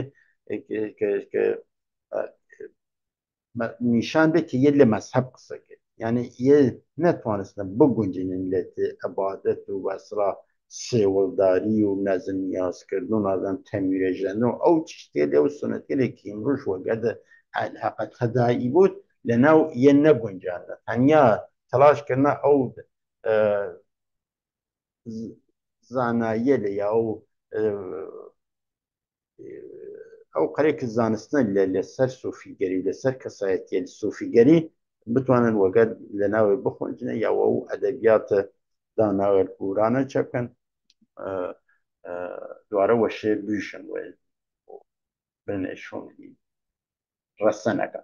نیشان بێت کە یە لە مەسهەب قسە کرد یعنی یە نەتوانستن بگونجێنن لە عەبادەت و وەسڵا سێوەڵداری و نەزم نیازکردن و نازانم تەمیرەژەندن و ئەو شتێ لێو سنەتگەلێکی ئیمڕۆژ وەگەدە عەلاقەت خەدایی بوت لەناو یە نەگونجاندن تەنیا تەلاشکردنە ئەو زاناییە لە یا ئەو قەرێکی زانستن لەسەر سوفیگەری و لەسەر کەسایەتیە سوفیگەری بتوانن وەگەر لە ناوێ بخۆنجنە یاوە و ئەدەبیاتە داناوەرپورانە چە بکەن دوارە وەشێ بیشن بنێشۆنی ڕەسەنەکە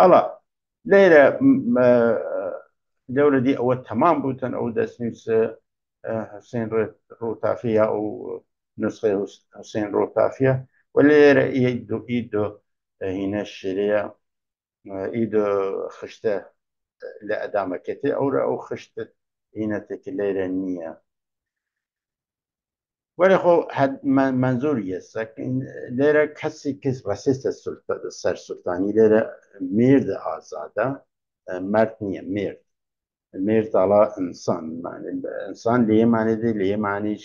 هەڵا لێرە لەورەدی ئەوە تەمام بوتن ئەو دەستنووسە حوسێن ڕۆتافیە ئەو نسخەی حوسێن ڕۆتافیە ولێرە ئیدۆ هینە شێرەیە ئیدۆ خشتە لە ئەدامەکەتی ئەورە ئەو خشتە هینەتێکی لێرە نییە وەرە خۆ منزور یەسە لێرە کەسی کەس ڕەسیستە سەر سولتانی لێرە مێردە ئازادە مرد نییە مێرد ئاڵا ئینسان ئینسان لێمانێدی لێمانیش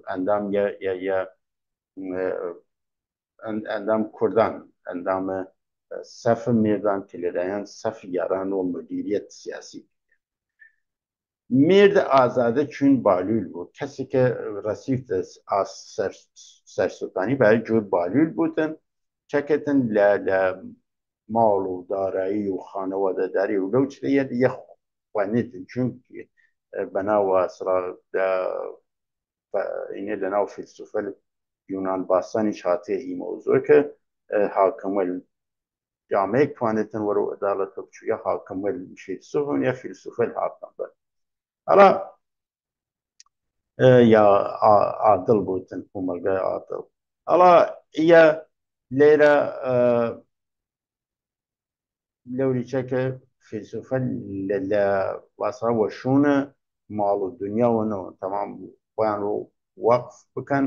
ئەندام یا ئەندام کوردان ئەندامە سەف مێردان کە لەلایەن سەف یاران و مدیریەت سیاسی مێردە ئازادە چون بالول بوو کەسی کە ڕەسیف سەرسوڵتانی بەهەر جۆر بالول بوتن چەکەتن لە ماڵ و دارایی و خانەوادەداری و لەو چرەیە یە خوێنێتن چونکی بەناوە سڕا لەناو فیلسوفە یونان باستانیش هاتیە ئی مەوزوع کە حاکمەل جامەیەک توانێتن وەرە و عەدالەتە بچوویە حاکمەل فیلسوفن یا فیلسوفە حاکم بن هەڵا یا عادڵ بوتن کۆمەلگای عادڵ هەڵا یە لێرە لەوریچەکە فیلسوفە لە واسا وەشونە ماڵ و دنیاوەنەوە تەمام خۆیان و وەقف بکەن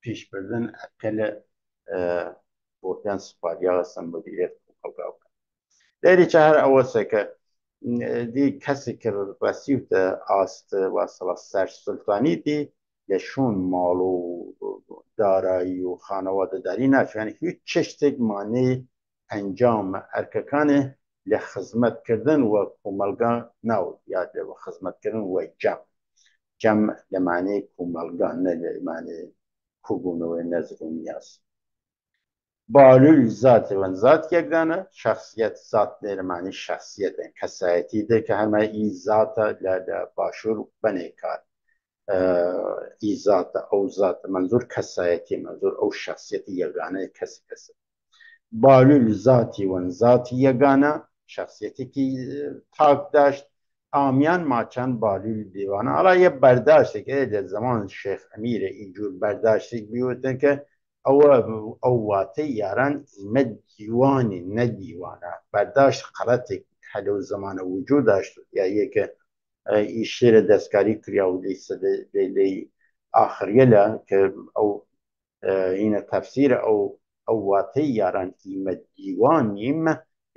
پیشبردن ئەکە لە بۆتیان سوپاریا هەستن مدیریەت هەڵگا بکەن لێریچە هەر ئەوەسە کە دی کەسی کە ڕەسیوتە ئاستە واسەڵە سەر سولتانیتی لە شوون ماڵ و دارایی و خانەوادەداری ناچوانێت هیچ چ شتێک مانەی ئەنجامە ئەرکەکانێ لە خزمەتکردن وە کۆمەلگا ناوت یا لە خزمەتکردن وە جەم لە مانەی کۆمەلگان نە لە مانەی کوبوونەوەی نەزر و نیاز بالول زات و زات یەکدانە شخصیت زات لێرە معنی شخصیەتە کەسایەتی دێ کە هەرمە ئی زاتە لە باشوور بنێ کار ئی زاتە ئەو زاتە منزور کەسایەتی منزور ئەو شخصیەتی یەکانەیە کەسە بالول زاتی وەن زاتی یەکانە شخصیەتێکی تاک داشت ئامیان ماچەند بالول دیوانە ئەڵا یە بەرداشتێک لە زەمان شێخ ئەمیرە ئینجور بەرداشتێک بیوتن کە ئەو واتەی یاران ئیمە دیوانی نەدیوانە بەرداشت قەڵەتێک هەلە و زەمانە وجود داشت یا یەکە ئیشێرە دەستکاری کریا و لەی ئاخریەلە کە ئەو هینە تەفسیرە ئەو واتەی یاران ئیمە دیوانیم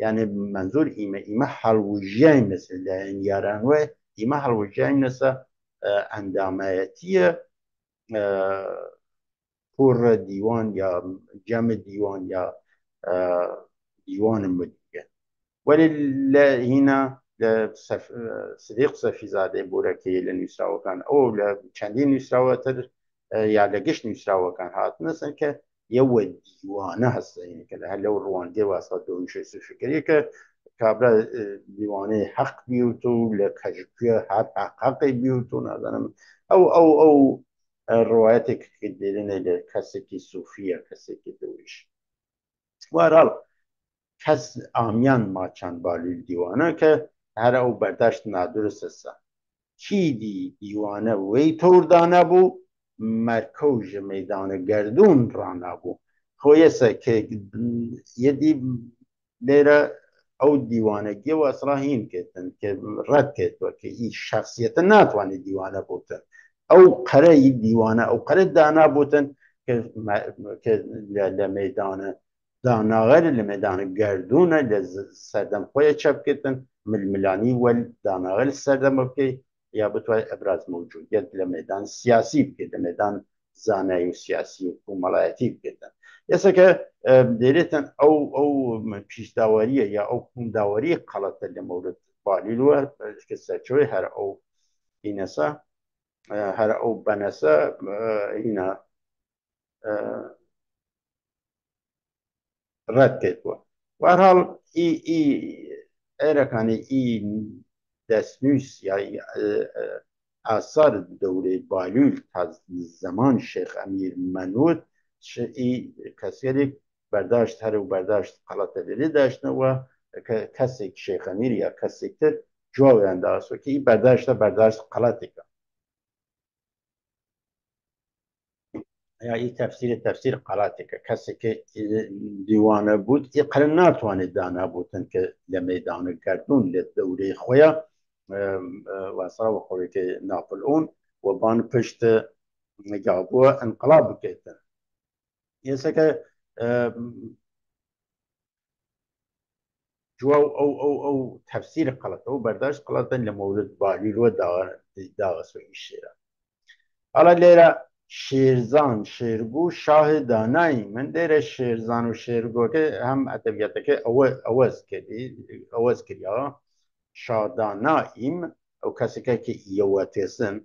یعنی منزور ئیمە هەڵوژیای مثل لایەن یاران وێ ئیمە هەڵوژیای نەسە ئەندامایەتیە پۆڕە دیوان یا جەمە دیوان یا دیوانە مدیگە وەلی لە هینە لە سدیق سەفیزادەی بۆرەکەی لە نووسراوەکان ئەو لە چەندین نووسراوەتر یا لە گشت نووسراوەکان هاتنەسن کە يو ديوانه هسه يعني كذا هلا الرواندي واسطة دون شيء فكري كابلا ديوانه حق بيوتو لكجكيه حق بيوتو مثلا او روايتك كديرين لكسكي صوفية كسكي دويش وهرال کس آمیان ماچان بالوی دیوانه که هر او برداشت نادرست است چی دیوانه وی طور دانه بو مرکوج میدان گردون رانا بو خویسه که یه دی لیره او دیوانگی و اصلا هین کتن که رد کت و که این شخصیت ناتوانی دیوانه بودن او قره دیوانه او قره دانا بودن که لمیدان داناغر لمیدان گردونه لسردم خوی چپ کتن ململانی ول داناغر سردم بکی یا بتوای ابراز موجودیت لمیدان سیاسی بکن لمیدان زانه و سیاسی و ملایتی بکن یسا که دیریتن او پیش داوریه یا او کم داوری قلطه لمورد بالیلوه که سرچوی هر او اینسا هر او بنسا اینا رد کرد بووە وارحاڵ ئێرەکانی دەستنووس یا ئاسار دەورەی بالوول تا زەمان شێخ ئەمیر مەنوود کەسێک بەرداشت هەر و بەرداشت قەڵەتە لێ داشتنەوە کەسێک شێخ ئەمیر یا کەسێک تر جواویان داسۆکی بەرداشتە بەرداشت قەڵەتێکە یا ای تفسیر قەڵاتێکە کەسێکە دیوانە بوت ئیقل ناتوانێت دانا بوتن کە لە مەیدانە گەردون لێ دەورەی خۆیە واسراوە خۆڵێکی ناپلئون وەبان پشت گابووە انقلاب بکەیتن ئێسەکە جواو ئەو تەفسیر قەڵەتە و بەرداشت قەڵەتن لە مەولد بالیلوە داغەسۆی شێرە حالا لێرە شێرزان شێرگو شاه دانایی من لێرە شێرزان و شێرگۆکە هەم ئەدەبیاتەکە ئەوەز کردیەوە شادانائیم ئەو کەسێکە کە ئیەوە تێسن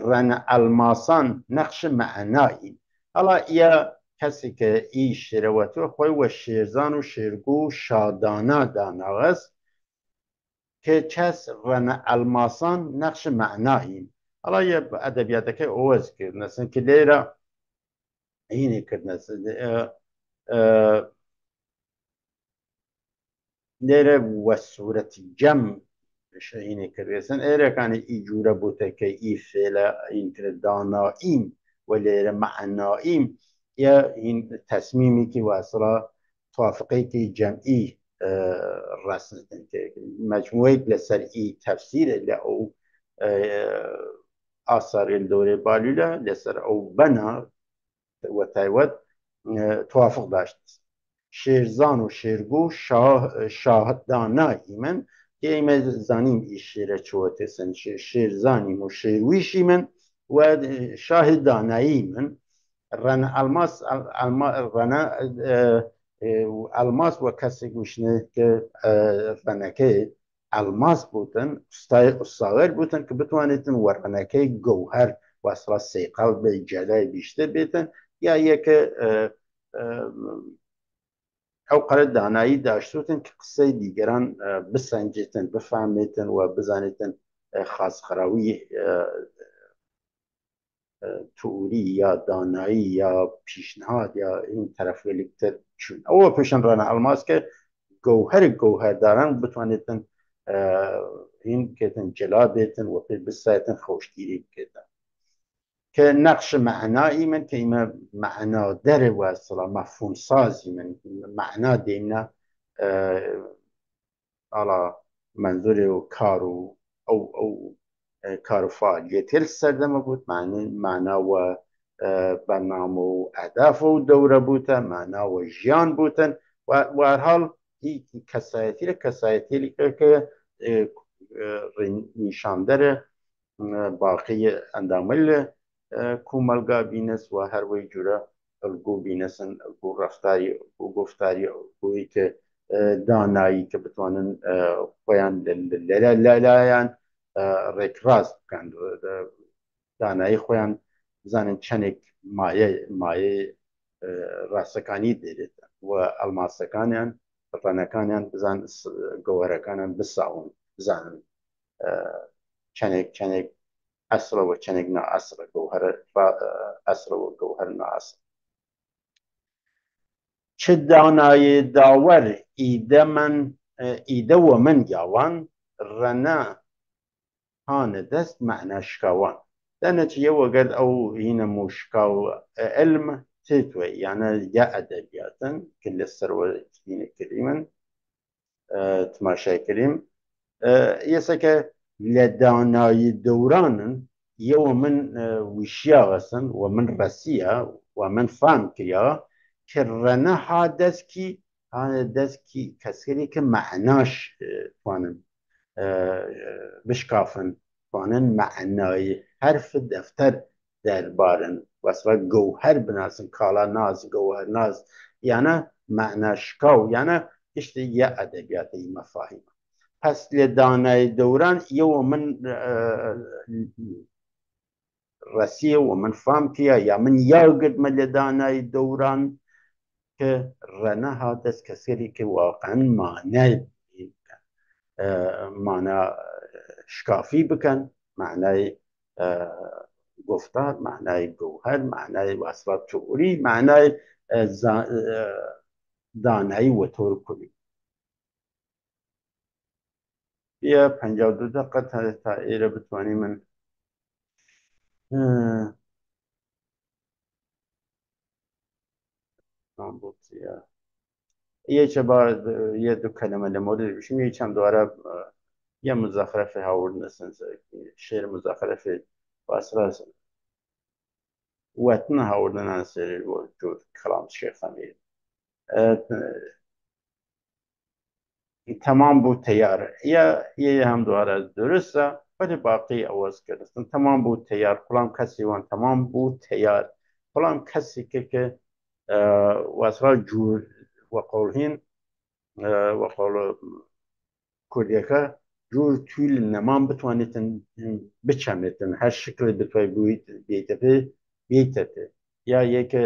ڕەنە ئەلماسان نەخش مەعنائیم هەڵا ئیە کەسێکە ئی شێرەوەتوە خۆی وە شێرزان و شێرگو شادانا داناوەز کە چەس ڕەنە ئەلماسان نەخش مەعنائیم هەڵا یە ئەدەبیاتەکە ئەوەز کردنەسن کە لێرە هینێ کردنەسن لێرە وە سوورەتی جەم هینێ کردێسن ئێرەکانی ئی جوورە بوتەکە ئی فێلە ئینکرد دانائیم و لێرە مەعنائیم یە هین تەسمیمێکی واسڵە توافقێکی جەمعی ڕاستن مجموعەیەک لەسەر ئی تەفسیرە لە ئەو ئاساری دەورەی بالوولە لەسەر ئەو بەنا وە تایوەت توافق داشت شێرزان و شێرگو شاهدانایی من کە ئێمە زانیم ئی شێرە چوەتێسن شێرزانیم و شێرویشی من و شاهد دانایی من ڕەنە ئەلماس وە کەسێک وشنە کە ڕەنەکەی ئەلماس بوتن ئوستاغر بوتن کە بتوانێتن وەڕەنەکەی گەوهەر واسڵە سەیقەڵ بە جەلای بیشتر بێتن یا یەکە ئەو قەرە دانایی داشتوتن کە قسەی دیگەران بسەنجێتن بفامێتن و بزانێتن خاسخراوی تووری یا دانایی یا پیشنهاد یا این تەرەفێلیکتر چون ئەوە پێشەن ڕەنە ئەلماس کە گەوهەرداران بتوانێتن هین بکێتن جەلا بێتن و پێ بسایەتن خۆشگیری بکێتن کە نەخش مەعنایی من کە ئیمە مەعنادەرێ واسڵە مەفهوم سازی من مەعنا دێنە ئاڵا منزورێ و کار و ئەو کار و فعالیەتێر سەردەمە بوت معناوە بەرنامە و ئەهداف و دەورە بوتە معناوە ژیان بوتن وهەرحاڵ کەسایەتیرە کەسایەتێکە کە نیشاندەرە باقی ئەندامل کومەلگا بینەس و هەروەی جورە ئەلگۆ بینەسن ئەلگۆ ڕەفتاری ئەلگۆ گۆفتاری ئەلگۆی کە دانایی کە بتوانن خۆیان لەلایەن ڕێکڕاست بکەن دانایی خۆیان بزانن چەندێک مایە ڕاستەکانی دێرێتن و ئەلماسەکانیان ڕەنەکانیان بزان گەوهرەکانیان بساون بزانن چەندێک چەندێک ئەسرەوە چەندێک نائەسرە گەوهرە ئەسرەوە گەوهر نائەسر چ دانایê dawer îde we min yawan rene hane dest me'ne şikawan denekî weged ew hîne mûşikaw ilm têtwe yani ya edebiyatin ki li ser we hîne kirî min temaşayê yeseke li danayî dewranin yewe min wîşiya xestin we min resiya we min fehm kiriya ki reneha deskî hane deskî keskerî ki me'naş twanin bişkafin twanin me'nayê herfi defter derbarin wesla gewher binasin kala naz gewher naz yani me'na şikaw yani işte ya edebiyatê mefahîm pes li danayê dewran yewe min resiye we min fehm kiriye ya min yad girtime li danayê dewran ki reneha dest keserî ki waqean mane معنى شكافي بكن معنى گفتار معنى جوهر معنى وصلات شعوري معنى دانایی و طور کلی یه 52 دقیقه تا ایره بتوانی من یه چه یه دو کلمه لمورد بشیم یه چند دواره یه مزخرف هاورد نسن شعر مزخرف واسرا وطن هاورد نسن جو کلام شیخ امیر تمام بو تیار یه هم دواره درسته ولی باقی آواز کردن تمام بو تیار کلام کسی وان تمام بو تیار کلام کسی که واسرا جور وقولهن وقول کردیکا جور توی نمام بتوانیتن بچمتن هر شکل بتوانی بیتته یا یک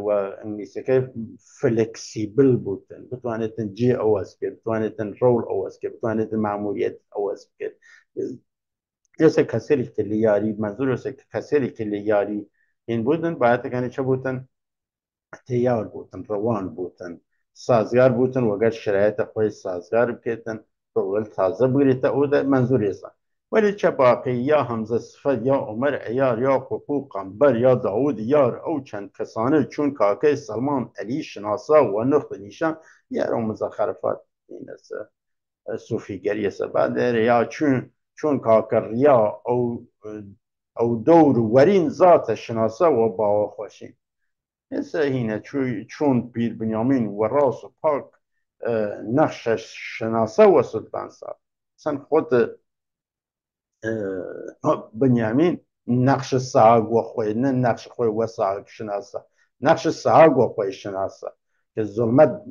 و انگلیسی که فلکسیبل بودن بتوانیتن جی آواز کرد بتوانیتن رول آواز کرد بتوانیتن معمولیت آواز کرد یه کسری که لیاری منظور است که کسری که لیاری این بودن باید کنی چه بودن تیار بودن روان بودن سازگار بودن و اگر شرایط خود سازگار بکردن رول تازه بگیرید او ده منظوری است ولی چه باقی یا حمزه صفت یا عمر عیار یا حقوق قنبر یا داود یار او چند کسانه چون کاکه سلمان علی شناسا و نخت نیشان یا رو مزخرفات این است صوفیگری است بعد یا چون کاکر ریا او دور ورین ذات شناسا و با خوشین هینه چون پیر بنیامین و راس و پاک نقش شناسه و سلطان صاحب اصلا خود بنیامین نقش ساگ و خوی نه نقش خوی و ساگ شناسه نقش ساگ و خوی شناسه که ظلمت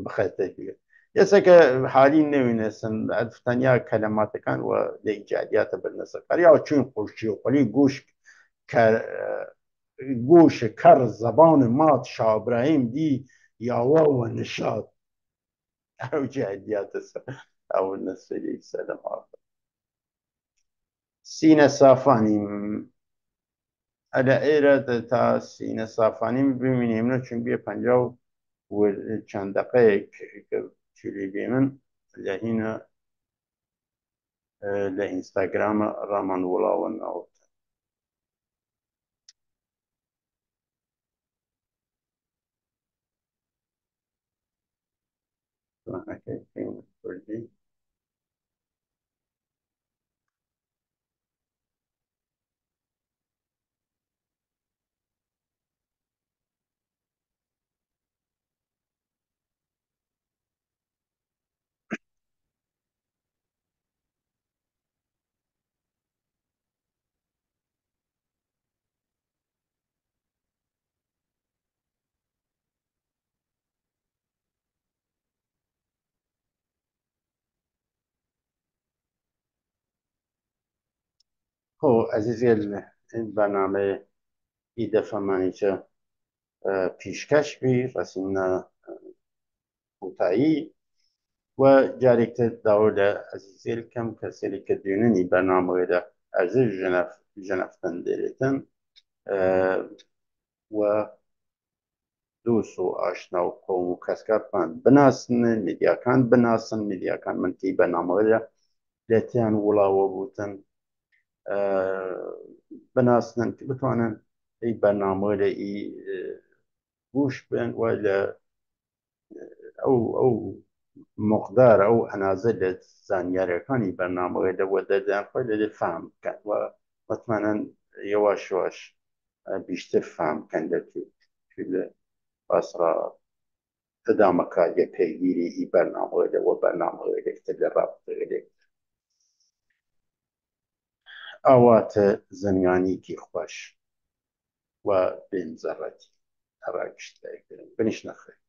بخیطه بگه یه که حالی نوینستن ادفتنیا کلمات کن و لیجادیات بالنسبه یا چون خوشی و خلی گوش کر زبان مات شاه ابراهیم دی یاوا و نشاد او جهدیات او نسلی سلام آفر سینه صافانیم ادا ایره تا سینه صافانیم ببینیم نه چون بیه 50 و چند دقیقه که چلی بیمن لهینه لإنستغرام رامان ولاون أو هو عزيزي البرنامج إذا فمانيشه پیشکەشبی ڕسیمە کوتایی و جارێکتر داوە لە ئەزیزێل کەم کەسێری کە دوێننی بەرنامەوەدا ئەرزش ژەنەفتن دێرێتن و دۆست و ئاشنا و قۆم و کەسکاتمان بناسن میدیاکان بناسن میدیاکان منتی بەرنامەوەدا لێتیان وڵاوە بوتن بناسنن کە بتوانن ئەی بەرنامەوە لە ئی گوش بن و لە ئەو مقدار ئەو ئەنازە لە زانیاریەکانی بەرنامەوەی لەوە دەدەیان خۆی لێ فام بکەن و متمانەن یەواش یەواش بیشتر فام بکەن لە باسڕا تدامەکە پێگیری ئی بەرنامەوە لەوە بەرنامەوەی لێکتر لە ڕابردەوەی ئاواتە زەنیانیکی خۆش و بێنزەڕەتی هەڕاگشتایکردن بنیش نەخێت